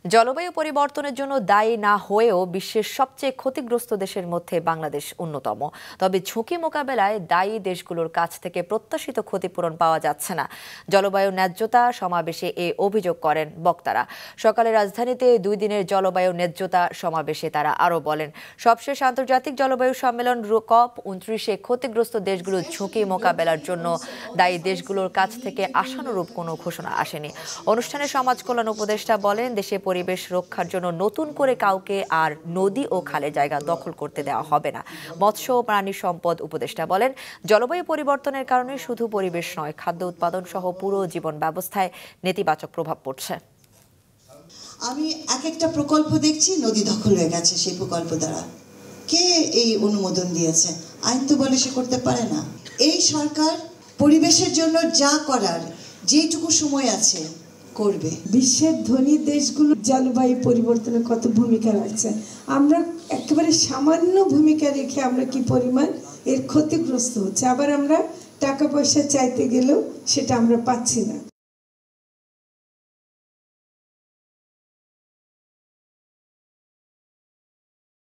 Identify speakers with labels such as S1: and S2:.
S1: জলবায়ু পরিবর্তনের জন্য দায়ী না হয়েও বিশ্বের সবচেয়ে ক্ষতিগ্রস্ত দেশের মধ্যে বাংলাদেশ অন্যতম। তবে ঝুঁকি মোকাবেলায় দায়ী দেশগুলোর কাছ থেকে প্রত্যাশিত ক্ষতিপূরণ পাওয়া যাচ্ছে না। জলবায়ু ন্যায্যতা সমাবেশে এ অভিযোগ করেন বক্তারা। সকালে রাজধানীতে 2 দিনের জলবায়ু ন্যায্যতা সমাবেশে তারা আরও বলেন, সবশেষ আন্তর্জাতিক জলবায়ু সম্মেলন COP29-এ ক্ষতিগ্রস্ত দেশগুলোর ঝুঁকি মোকাবেলার জন্য দায়ী দেশগুলোর কাছ থেকে আশানুরূপ কোনো ঘোষণা আসেনি। অনুষ্ঠানে সমাজ কল্যাণ উপদেষ্টা বলেন, দেশে পরিবেশ রক্ষার জন্য নতুন করে কাউকে আর নদী ও খালে জায়গা দখল করতে দেওয়া হবে না। মৎস্য ও প্রাণী সম্পদ উপদেষ্টা বলেন, জলবায়ু পরিবর্তনের কারণে শুধু পরিবেশ নয়, খাদ্য উৎপাদন সহ পুরো জীবন ব্যবস্থায় নেতিবাচক প্রভাব পড়ছে।
S2: আমি একটা প্রকল্প দেখছি নদী দখল হয়ে গেছে। সেই প্রকল্প দ্বারা কে এই অনুমোদন দিয়েছে? আইন তো বলে সে করতে পারে না। এই সরকার পরিবেশের জন্য যা করার যেটুকু সময় আছে করবে।
S3: বিশ্বের ধনী দেশগুলো জলবায়ু পরিবর্তনে কত ভূমিকা রাখছে, আমরা একেবারে সামান্য ভূমিকা রেখে আমরা কি পরিমাণ এর ক্ষতিগ্রস্ত হচ্ছে। আবার আমরা টাকা পয়সা চাইতে গেলেও সেটা আমরা পাচ্ছি না।